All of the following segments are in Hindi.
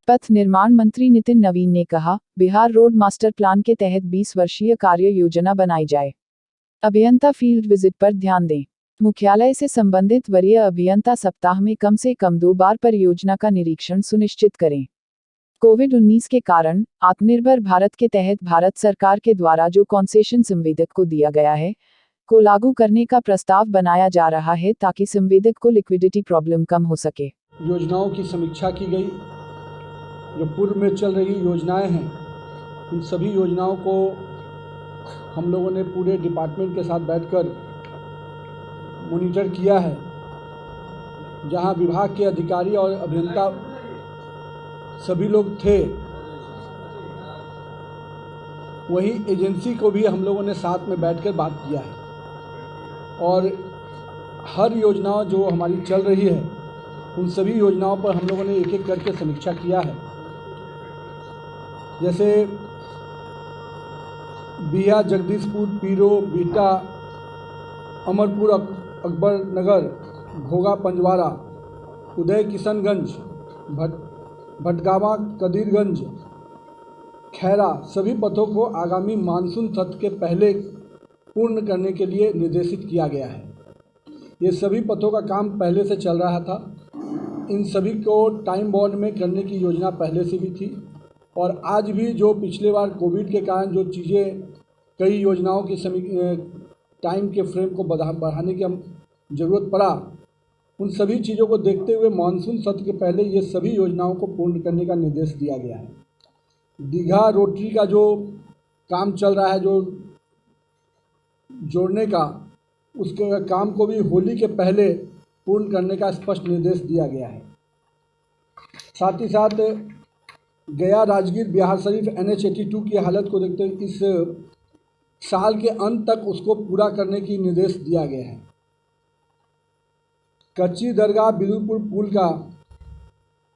पथ निर्माण मंत्री नितिन नवीन ने कहा, बिहार रोड मास्टर प्लान के तहत 20 वर्षीय कार्य योजना बनाई जाए। अभियंता फील्ड विजिट पर ध्यान दें। मुख्यालय से संबंधित वरीय अभियंता सप्ताह में कम से कम 2 बार परियोजना का निरीक्षण सुनिश्चित करें। कोविड-19 के कारण आत्मनिर्भर भारत के तहत भारत सरकार के द्वारा जो कॉन्सेशन संवेदक को दिया गया है, को लागू करने का प्रस्ताव बनाया जा रहा है ताकि संवेदक को लिक्विडिटी प्रॉब्लम कम हो सके। योजनाओं की समीक्षा की गई। जो पूर्व में चल रही योजनाएं हैं, उन सभी योजनाओं को हम लोगों ने पूरे डिपार्टमेंट के साथ बैठकर मॉनिटर किया है। जहां विभाग के अधिकारी और अभियंता सभी लोग थे, वहीं एजेंसी को भी हम लोगों ने साथ में बैठकर बात किया है और हर योजना जो हमारी चल रही है, उन सभी योजनाओं पर हम लोगों ने एक एक करके समीक्षा किया है। जैसे बिया, जगदीशपुर, पीरो, बीटा, अमरपुर, अकबर नगर, घोगा, पंजवारा, उदय किशनगंज, भटगावा, कदीरगंज, खैरा सभी पथों को आगामी मानसून सत्र के पहले पूर्ण करने के लिए निर्देशित किया गया है। ये सभी पथों का काम पहले से चल रहा था। इन सभी को टाइम बाउंड में करने की योजना पहले से भी थी और आज भी जो पिछले बार कोविड के कारण जो चीज़ें कई योजनाओं की टाइम के फ्रेम को बढ़ाने की ज़रूरत पड़ा, उन सभी चीज़ों को देखते हुए मानसून सत्र के पहले ये सभी योजनाओं को पूर्ण करने का निर्देश दिया गया है। दीघा रोटरी का जो काम चल रहा है, जो जोड़ने का, उसके काम को भी होली के पहले पूर्ण करने का स्पष्ट निर्देश दिया गया है। साथ ही साथ गया राजगीर बिहारशरीफ NH-82 की हालत को देखते हुए इस साल के अंत तक उसको पूरा करने की निर्देश दिया गया है। कच्ची दरगाह बिदुपुर पुल का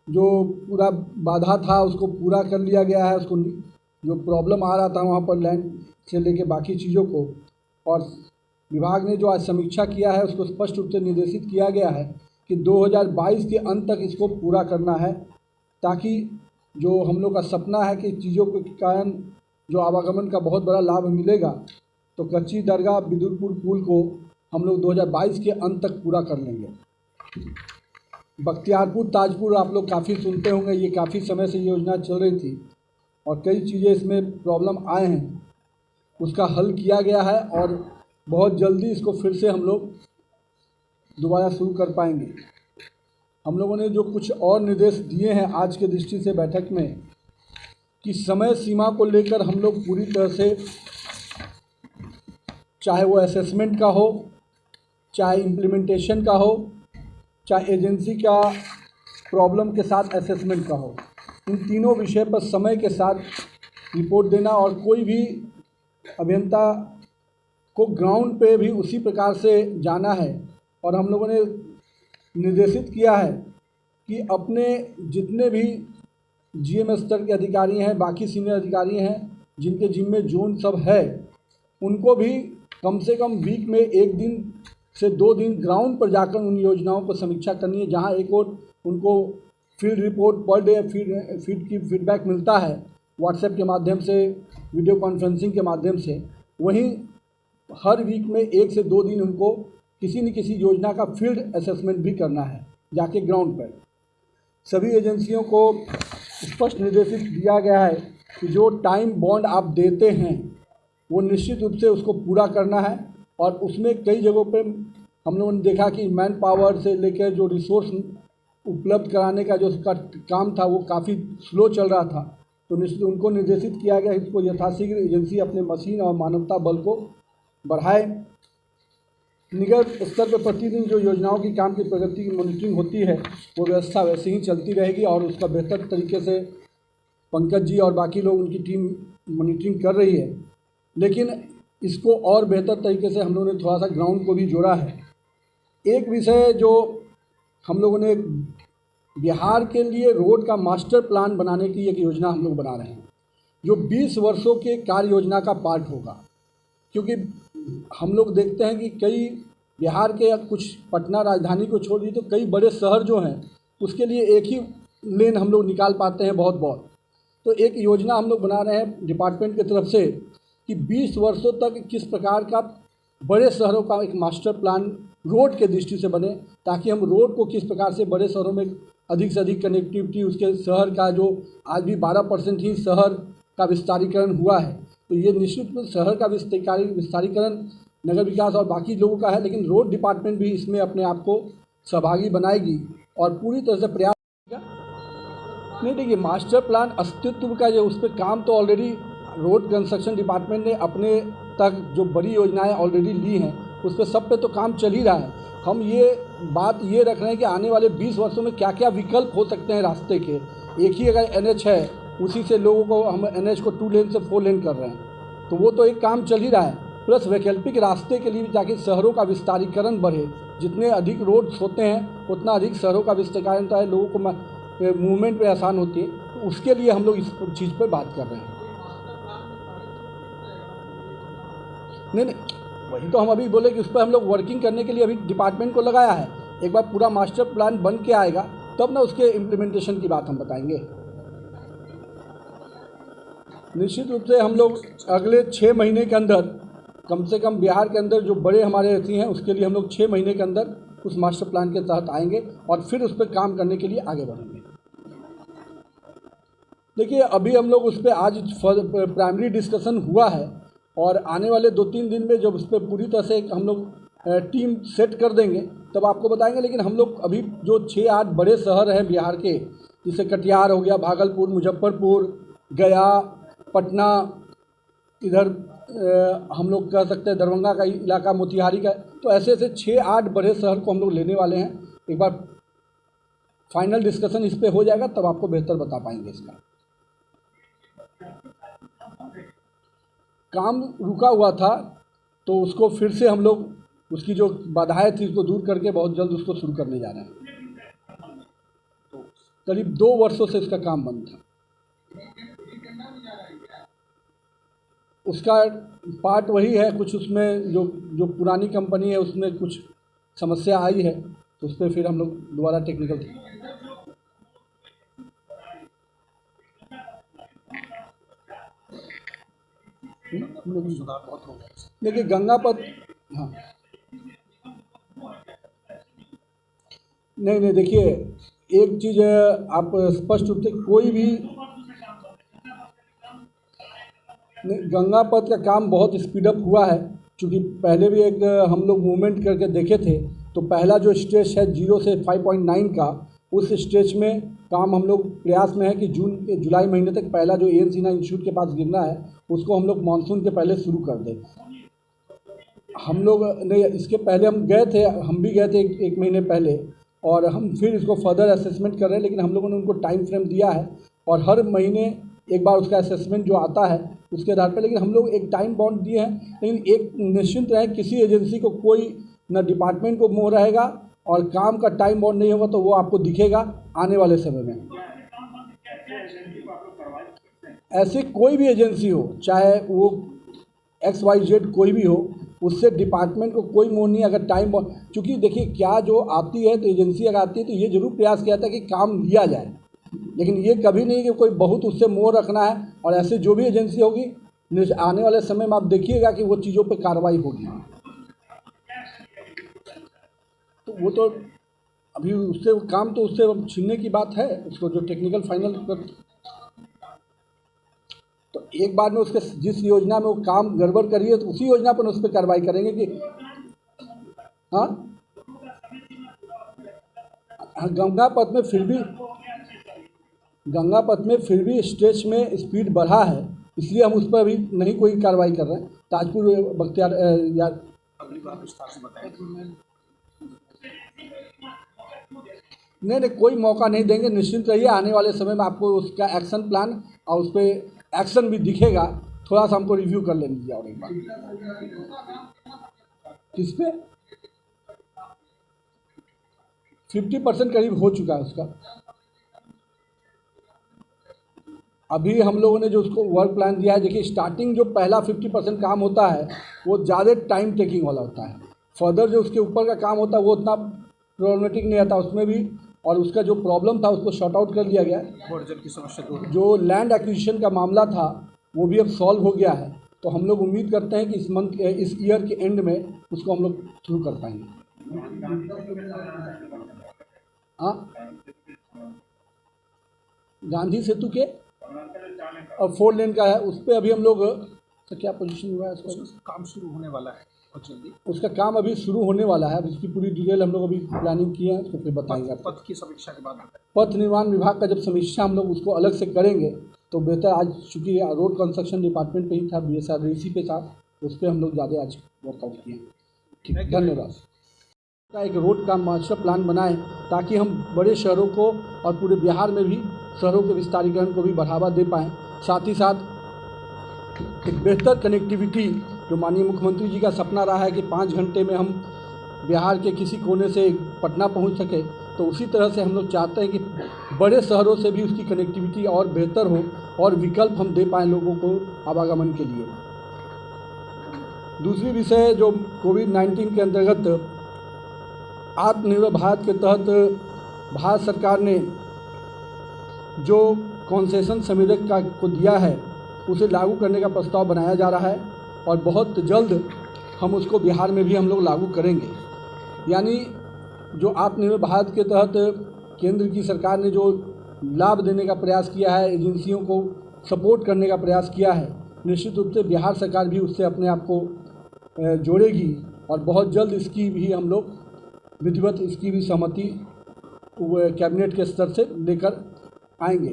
जो पूरा बाधा था उसको पूरा कर लिया गया है। उसको जो प्रॉब्लम आ रहा था वहाँ पर लैंड से लेके बाकी चीज़ों को, और विभाग ने जो आज समीक्षा किया है उसको स्पष्ट रूप से निर्देशित किया गया है कि 2022 के अंत तक इसको पूरा करना है, ताकि जो हम लोग का सपना है कि चीज़ों के कारण जो आवागमन का बहुत बड़ा लाभ मिलेगा, तो कच्ची दरगाह बिदुपुर पुल को हम लोग 2022 के अंत तक पूरा कर लेंगे। बख्तियारपुर ताजपुर आप लोग काफ़ी सुनते होंगे, ये काफ़ी समय से योजना चल रही थी और कई चीज़ें इसमें प्रॉब्लम आए हैं, उसका हल किया गया है और बहुत जल्दी इसको फिर से हम लोग दोबारा शुरू कर पाएंगे। हम लोगों ने जो कुछ और निर्देश दिए हैं आज के दृष्टि से बैठक में, कि समय सीमा को लेकर हम लोग पूरी तरह से, चाहे वो असेसमेंट का हो, चाहे इम्प्लीमेंटेशन का हो, चाहे एजेंसी का प्रॉब्लम के साथ असेसमेंट का हो, इन तीनों विषय पर समय के साथ रिपोर्ट देना और कोई भी अभियंता को ग्राउंड पे भी उसी प्रकार से जाना है। और हम लोगों ने निर्देशित किया है कि अपने जितने भी GM स्तर के अधिकारी हैं, बाकी सीनियर अधिकारी हैं, जिनके जिम्मे जोन सब है, उनको भी कम से कम वीक में 1 दिन से 2 दिन ग्राउंड पर जाकर उन योजनाओं को समीक्षा करनी है। जहां एक और उनको field report per day feed की फीडबैक मिलता है व्हाट्सएप के माध्यम से, वीडियो कॉन्फ्रेंसिंग के माध्यम से, वहीं हर वीक में 1 से 2 दिन उनको किसी न किसी योजना का फील्ड असेसमेंट भी करना है जाके ग्राउंड पर। सभी एजेंसियों को स्पष्ट निर्देशित दिया गया है कि जो टाइम बॉन्ड आप देते हैं वो निश्चित रूप से उसको पूरा करना है। और उसमें कई जगहों पे हम लोगों ने देखा कि मैन पावर से लेकर जो रिसोर्स उपलब्ध कराने का जो उसका काम था वो काफ़ी स्लो चल रहा था, तो निश्चित उनको निर्देशित किया गया इसको यथाशीघ्र एजेंसी अपने मशीन और मानवता बल को बढ़ाए। निगम स्तर पर प्रतिदिन जो योजनाओं की काम की प्रगति की मॉनिटरिंग होती है, वो व्यवस्था वैसे ही चलती रहेगी और उसका बेहतर तरीके से पंकज जी और बाकी लोग, उनकी टीम मॉनिटरिंग कर रही है। लेकिन इसको और बेहतर तरीके से हम लोगों ने थोड़ा सा ग्राउंड को भी जोड़ा है। एक विषय जो हम लोगों ने बिहार के लिए रोड का मास्टर प्लान बनाने की एक योजना हम लोग बना रहे हैं, जो 20 वर्षों के कार्य योजना का पार्ट होगा। क्योंकि हम लोग देखते हैं कि कई बिहार के कुछ, पटना राजधानी को छोड़ दी तो कई बड़े शहर जो हैं उसके लिए एक ही लेन हम लोग निकाल पाते हैं बहुत बहुत। तो एक योजना हम लोग बना रहे हैं डिपार्टमेंट की तरफ से कि 20 वर्षों तक किस प्रकार का बड़े शहरों का एक मास्टर प्लान रोड के दृष्टि से बने, ताकि हम रोड को किस प्रकार से बड़े शहरों में अधिक से अधिक कनेक्टिविटी, उसके शहर का जो आज भी 12% ही शहर का विस्तारीकरण हुआ है, तो ये निश्चित रूप से शहर का विस्तारीकरण नगर विकास और बाकी लोगों का है, लेकिन रोड डिपार्टमेंट भी इसमें अपने आप को सहभागी बनाएगी और पूरी तरह से प्रयास करेगा। नहीं देखिए, मास्टर प्लान अस्तित्व का जो उस पर काम तो ऑलरेडी रोड कंस्ट्रक्शन डिपार्टमेंट ने अपने तक जो बड़ी योजनाएं ऑलरेडी ली हैं उस पर सब पे तो काम चल ही रहा है। हम ये बात ये रख रहे हैं कि आने वाले 20 वर्षों में क्या क्या विकल्प हो सकते हैं रास्ते के। एक ही अगर NH है, उसी से लोगों को हम NH को 2 लेन से 4 लेन कर रहे हैं, तो वो तो एक काम चल ही रहा है। प्लस वैकल्पिक रास्ते के लिए भी, ताकि शहरों का विस्तारीकरण बढ़े। जितने अधिक रोड्स होते हैं उतना अधिक शहरों का विस्तारीकरण होता है, लोगों को मूवमेंट में आसान होती है। तो उसके लिए हम लोग इस चीज़ पर बात कर रहे हैं। नहीं, वही तो हम अभी बोले कि उस पर हम लोग वर्किंग करने के लिए अभी डिपार्टमेंट को लगाया है। एक बार पूरा मास्टर प्लान बन के आएगा तब ना उसके इम्प्लीमेंटेशन की बात हम बताएंगे। निश्चित रूप से हम लोग अगले 6 महीने के अंदर, कम से कम बिहार के अंदर जो बड़े हमारे ऐसी हैं उसके लिए हम लोग 6 महीने के अंदर उस मास्टर प्लान के तहत आएंगे और फिर उस पर काम करने के लिए आगे बढ़ेंगे। देखिए, अभी हम लोग उस पर आज प्राइमरी डिस्कशन हुआ है और आने वाले 2-3 दिन में जब उस पर पूरी तरह से हम लोग टीम सेट कर देंगे तब आपको बताएंगे। लेकिन हम लोग अभी जो 6-8 बड़े शहर हैं बिहार के, जैसे कटिहार हो गया, भागलपुर, मुजफ्फरपुर, गया, पटना, इधर हम लोग कह सकते हैं दरभंगा का इलाका, मोतिहारी का, तो ऐसे ऐसे 6-8 बड़े शहर को हम लोग लेने वाले हैं। एक बार फाइनल डिस्कशन इस पर हो जाएगा तब आपको बेहतर बता पाएंगे। इसका काम रुका हुआ था तो उसको फिर से हम लोग उसकी जो बाधाएं थी उसको दूर करके बहुत जल्द उसको शुरू करने जा रहे हैं। करीब 2 वर्षों से इसका काम बंद था। उसका पार्ट वही है, कुछ उसमें जो पुरानी कंपनी है उसमें कुछ समस्या आई है, तो उस पर फिर हम लोग दोबारा टेक्निकल देखिए गंगापथ, हाँ नहीं देखिए, एक चीज़ आप स्पष्ट रूप से कोई भी गंगापथ का काम बहुत स्पीडअप हुआ है। क्योंकि पहले भी एक हम लोग मूवमेंट करके देखे थे, तो पहला जो स्टेज है 0 से 5.9 का, उस स्टेज में काम हम लोग प्रयास में है कि जुलाई महीने तक पहला जो AN सिन्हा इंस्टीट्यूट के पास गिरना है उसको हम लोग मानसून के पहले शुरू कर दें। हम लोग नहीं, इसके पहले हम गए थे, हम भी गए थे एक महीने पहले, और हम फिर इसको फर्दर असेसमेंट कर रहे हैं। लेकिन हम लोगों ने उनको टाइम फ्रेम दिया है और हर महीने एक बार उसका असेसमेंट जो आता है उसके आधार पर, लेकिन हम लोग एक टाइम बाउंड दिए हैं। लेकिन एक निश्चिंत रहे, किसी एजेंसी को कोई न डिपार्टमेंट को मोह रहेगा और काम का टाइम बाउंड नहीं होगा, तो वो आपको दिखेगा आने वाले समय में। ऐसी कोई भी एजेंसी हो, चाहे वो XYZ कोई भी हो, उससे डिपार्टमेंट को कोई मोह नहीं। अगर टाइम, चूँकि देखिए क्या जो आती है तो एजेंसी अगर आती है तो ये जरूर प्रयास किया था कि काम लिया जाए, लेकिन ये कभी नहीं कि कोई बहुत उससे मोह रखना है। और ऐसे जो भी एजेंसी होगी आने वाले समय में आप देखिएगा कि वो चीज़ों पे कार्रवाई होगी। तो वो तो अभी उससे काम तो उससे छीनने की बात है, उसको जो टेक्निकल फाइनल कर, तो एक बार में उसके जिस योजना में वो काम गड़बड़ करी है तो उसी योजना पर उस पर कार्रवाई करेंगे कि हाँ। गंगापथ में फिर भी स्ट्रेच में स्पीड बढ़ा है, इसलिए हम उस पर अभी नहीं कोई कार्रवाई कर रहे हैं। ताजपुर बख्तियार या अगली बार विस्तार से बताएं। नहीं कोई मौका नहीं देंगे, निश्चिंत रहिए। आने वाले समय में आपको उसका एक्शन प्लान और उस पर एक्शन भी दिखेगा। थोड़ा सा हमको रिव्यू कर लेने दीजिए और एक बार। किस पे 50% करीब हो चुका है उसका। अभी हम लोगों ने जो उसको वर्क प्लान दिया है, देखिए स्टार्टिंग जो पहला 50% काम होता है वो ज़्यादा टाइम टेकिंग वाला होता है। फर्दर जो उसके ऊपर का काम होता है वो उतना प्रॉब्लमेटिक नहीं आता उसमें भी। और उसका जो प्रॉब्लम था उसको शॉर्ट आउट कर लिया गया। भूजल की समस्या दूर। जो लैंड एक्विजिशन का मामला था वो भी अब सॉल्व हो गया है, तो हम लोग उम्मीद करते हैं कि इस ईयर के एंड में उसको हम लोग थ्रू कर पाएंगे। हाँ, गांधी सेतु के और 4 लेन का है, उस पर अभी हम लोग तो क्या पोजीशन हुआ है उसका? काम शुरू होने वाला है बहुत जल्दी। उसका काम अभी शुरू होने वाला है, अब इसकी पूरी डिटेल हम लोग अभी प्लानिंग किए हैं, उसको फिर बताएंगे आपको। पथ की समीक्षा के बाद पथ निर्माण विभाग का जब समीक्षा हम लोग उसको अलग से करेंगे तो बेहतर। आज चूँकि रोड कंस्ट्रक्शन डिपार्टमेंट पे ही था, BSRDC पे था, तो उस पर हम लोग ज़्यादा आज वर्कआउट किए। ठीक, धन्यवाद। का एक रोड का मास्टर प्लान बनाएं ताकि हम बड़े शहरों को और पूरे बिहार में भी शहरों के विस्तारीकरण को भी बढ़ावा दे पाएँ। साथ ही साथ एक बेहतर कनेक्टिविटी, जो माननीय मुख्यमंत्री जी का सपना रहा है कि 5 घंटे में हम बिहार के किसी कोने से पटना पहुंच सके, तो उसी तरह से हम लोग चाहते हैं कि बड़े शहरों से भी उसकी कनेक्टिविटी और बेहतर हो और विकल्प हम दे पाएँ लोगों को आवागमन के लिए। दूसरी विषय जो कोविड-19 के अंतर्गत आत्मनिर्भर भारत के तहत भारत सरकार ने जो कॉन्सेशन संवेदक को दिया है उसे लागू करने का प्रस्ताव बनाया जा रहा है और बहुत जल्द हम उसको बिहार में भी हम लोग लागू करेंगे। यानी जो आत्मनिर्भर भारत के तहत केंद्र की सरकार ने जो लाभ देने का प्रयास किया है, एजेंसियों को सपोर्ट करने का प्रयास किया है, निश्चित रूप से बिहार सरकार भी उससे अपने आप को जोड़ेगी और बहुत जल्द इसकी भी हम लोग विधिवत इसकी भी सहमति कैबिनेट के स्तर से लेकर आएंगे।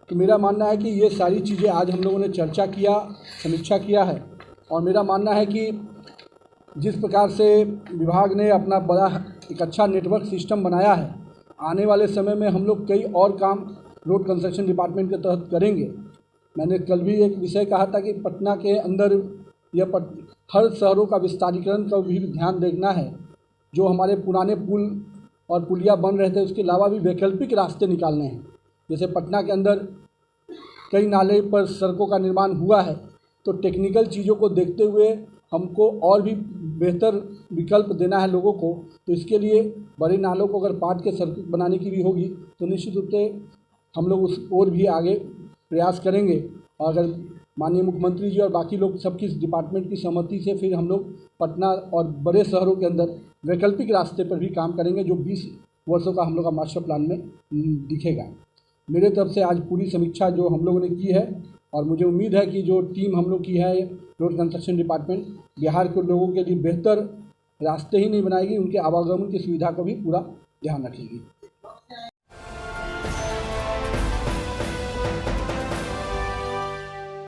तो मेरा मानना है कि ये सारी चीज़ें आज हम लोगों ने चर्चा किया, समीक्षा किया है और मेरा मानना है कि जिस प्रकार से विभाग ने अपना बड़ा एक अच्छा नेटवर्क सिस्टम बनाया है, आने वाले समय में हम लोग कई और काम रोड कंस्ट्रक्शन डिपार्टमेंट के तहत करेंगे। मैंने कल भी एक विषय कहा था कि पटना के अंदर या हर शहरों का विस्तारीकरण का भी ध्यान देखना है। जो हमारे पुराने पुल और पुलिया बन रहे थे उसके अलावा भी वैकल्पिक रास्ते निकालने हैं। जैसे पटना के अंदर कई नाले पर सड़कों का निर्माण हुआ है, तो टेक्निकल चीज़ों को देखते हुए हमको और भी बेहतर विकल्प देना है लोगों को। तो इसके लिए बड़े नालों को अगर पाट के सड़क बनाने की भी होगी तो निश्चित रूप से हम लोग उस ओर भी आगे प्रयास करेंगे। और अगर माननीय मुख्यमंत्री जी और बाकी लोग सबकी डिपार्टमेंट की सहमति से फिर हम लोग पटना और बड़े शहरों के अंदर वैकल्पिक रास्ते पर भी काम करेंगे, जो 20 वर्षों का हम लोग का मास्टर प्लान में दिखेगा। मेरे तरफ से आज पूरी समीक्षा जो हम लोगों ने की है और मुझे उम्मीद है कि जो टीम हम लोग की है रोड कंस्ट्रक्शन डिपार्टमेंट बिहार के लोगों के लिए बेहतर रास्ते ही नहीं बनाएगी, उनके आवागमन की सुविधा का भी पूरा ध्यान रखेगी।